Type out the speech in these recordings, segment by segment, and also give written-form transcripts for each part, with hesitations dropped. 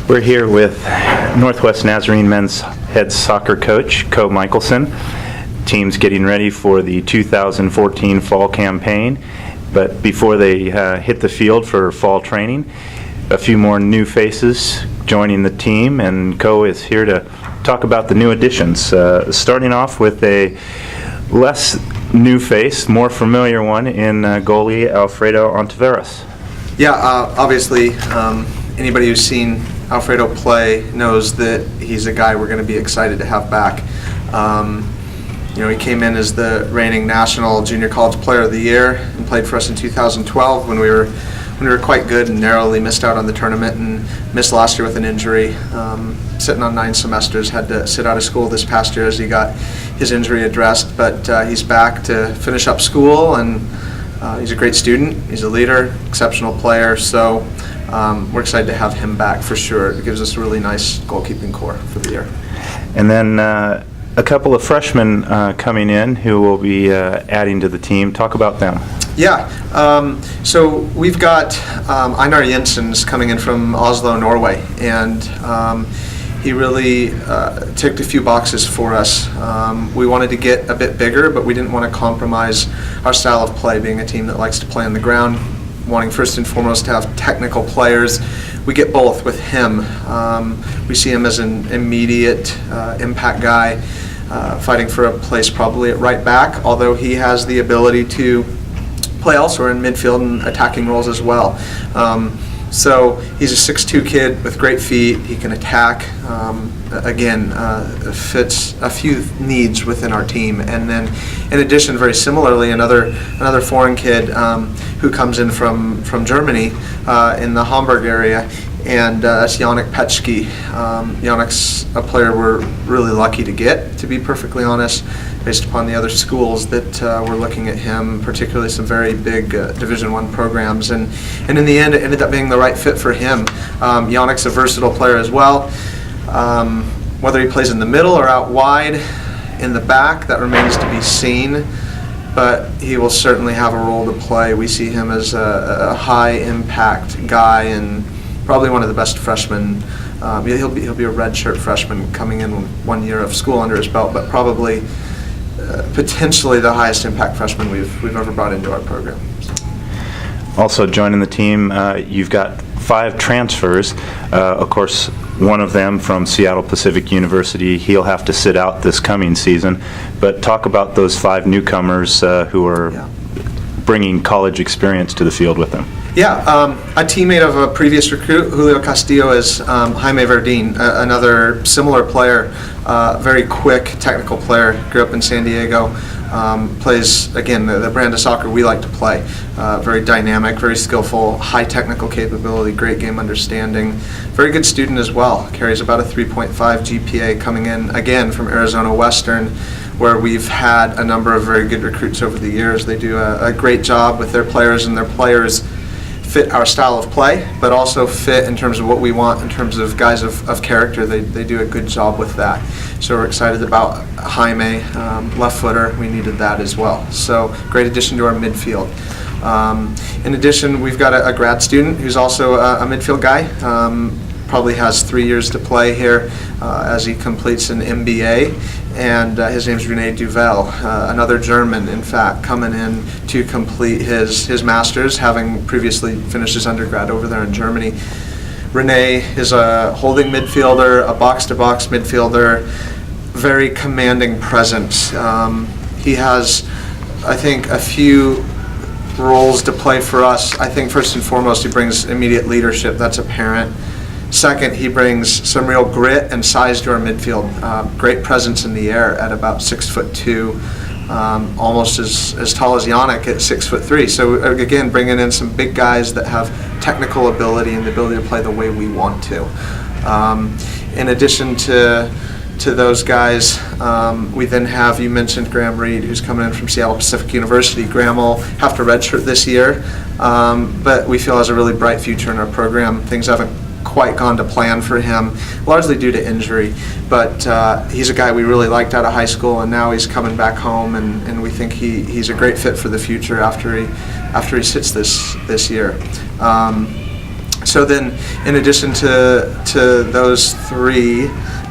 We're here with Northwest Nazarene men's head soccer coach, Coe Michaelson. Team's getting ready for the 2014 fall campaign, but before they hit the field for fall training, a few more new faces joining the team, and Coe is here to talk about the new additions. Starting off with a less new face, more familiar one in goalie Alfredo Ontiveros. Yeah, obviously, anybody who's seen Alfredo play knows that he's a guy we're going to be excited to have back. He came in as the reigning National Junior College Player of the Year and played for us in 2012 when we were quite good and narrowly missed out on the tournament and missed last year with an injury. Sitting on 9 semesters, had to sit out of school this past year as he got his injury addressed, but he's back to finish up school, and he's a great student, he's a leader, exceptional player, so we're excited to have him back for sure. It gives us a really nice goalkeeping core for the year. And then a couple of freshmen coming in who will be adding to the team. Talk about them. Yeah, so we've got Einar Jensens coming in from Oslo, Norway, and he really ticked a few boxes for us. We wanted to get a bit bigger, but we didn't want to compromise our style of play, being a team that likes to play on the ground, wanting first and foremost to have technical players. We get both with him. We see him as an immediate impact guy, fighting for a place probably at right back, although he has the ability to play elsewhere in midfield and attacking roles as well. So he's a 6'2" kid with great feet. He can attack. Fits a few needs within our team. And then, in addition, very similarly, another foreign kid who comes in from Germany in the Hamburg area, and that's Yannick Petschke. Yannick's a player we're really lucky to get, to be perfectly honest, based upon the other schools that we're looking at him, particularly some very big Division I programs. And in the end, it ended up being the right fit for him. Yannick's a versatile player as well. Whether he plays in the middle or out wide in the back, that remains to be seen, but he will certainly have a role to play. We see him as a high-impact guy and probably one of the best freshmen. He'll be a redshirt freshman coming in 1 year of school under his belt, but probably potentially the highest impact freshman we've ever brought into our program. Also joining the team, you've got 5 transfers. Of course, one of them from Seattle Pacific University. He'll have to sit out this coming season. But talk about those 5 newcomers who are bringing college experience to the field with them. Yeah, a teammate of a previous recruit, Julio Castillo, is Jaime Verdin, another similar player, very quick technical player, grew up in San Diego, plays, again, the brand of soccer we like to play. Very dynamic, very skillful, high technical capability, great game understanding, very good student as well, carries about a 3.5 GPA coming in, again, from Arizona Western, where we've had a number of very good recruits over the years. They do a great job with their players, and their players fit our style of play, but also fit in terms of what we want in terms of guys of character. They do a good job with that. So we're excited about Jaime, left footer. We needed that as well. So great addition to our midfield. In addition, we've got a grad student who's also a midfield guy. Probably has 3 years to play here as he completes an MBA, and his name's Rene Duvel, another German, in fact, coming in to complete his master's, having previously finished his undergrad over there in Germany. Rene is a holding midfielder, a box-to-box midfielder, very commanding presence. He has, I think, a few roles to play for us. I think first and foremost he brings immediate leadership, that's apparent. Second, he brings some real grit and size to our midfield. Great presence in the air at about 6'2", almost as tall as Yannick at 6'3". So again, bringing in some big guys that have technical ability and the ability to play the way we want to. In addition to those guys, we then have, you mentioned Graham Reed, who's coming in from Seattle Pacific University. Graham will have to redshirt this year, but we feel has a really bright future in our program. Things haven't quite gone to plan for him, largely due to injury, but he's a guy we really liked out of high school, and now he's coming back home, and we think he's a great fit for the future after he sits this year. So then, in addition to those three,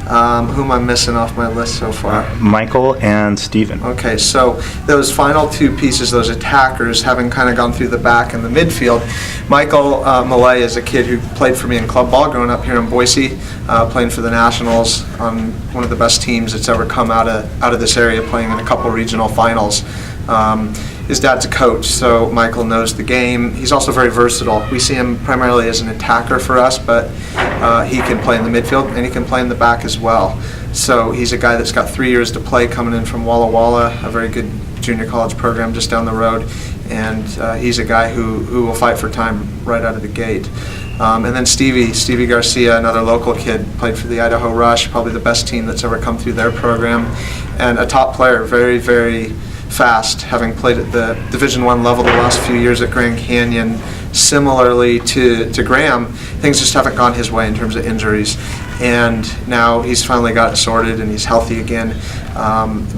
who am I missing off my list so far? Michael and Steven. Okay, so those final two pieces, those attackers, having kind of gone through the back and the midfield, Michael Millay is a kid who played for me in club ball growing up here in Boise, playing for the Nationals on one of the best teams that's ever come out of this area, playing in a couple regional finals. His dad's a coach, so Michael knows the game. He's also very versatile. We see him primarily as an attacker for us, but he can play in the midfield and he can play in the back as well. So he's a guy that's got 3 years to play, coming in from Walla Walla, a very good junior college program just down the road, and he's a guy who will fight for time right out of the gate. And then Stevie Garcia, another local kid, played for the Idaho Rush, probably the best team that's ever come through their program, and a top player, very, very fast, having played at the Division I level the last few years at Grand Canyon. Similarly to Graham, things just haven't gone his way in terms of injuries, and now he's finally got it sorted and he's healthy again,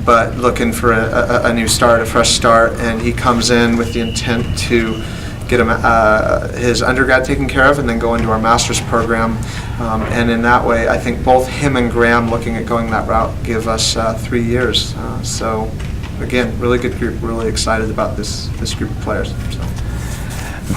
but looking for a new start, a fresh start, and he comes in with the intent to get him his undergrad taken care of and then go into our master's program, and in that way I think both him and Graham, looking at going that route, give us 3 years. So again, really good group, really excited about this group of players. So.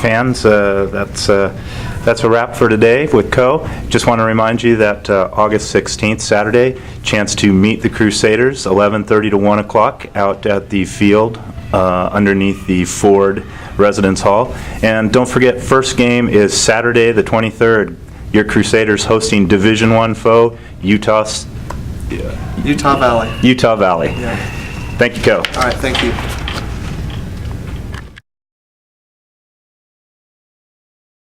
Fans, that's a wrap for today with Coe. Just want to remind you that August 16th, Saturday, chance to meet the Crusaders, 11:30 to 1 o'clock out at the field underneath the Ford Residence Hall. And don't forget, first game is Saturday the 23rd. Your Crusaders hosting Division I foe, Utah Valley. Utah Valley. Yeah. Thank you, Coe. All right, thank you.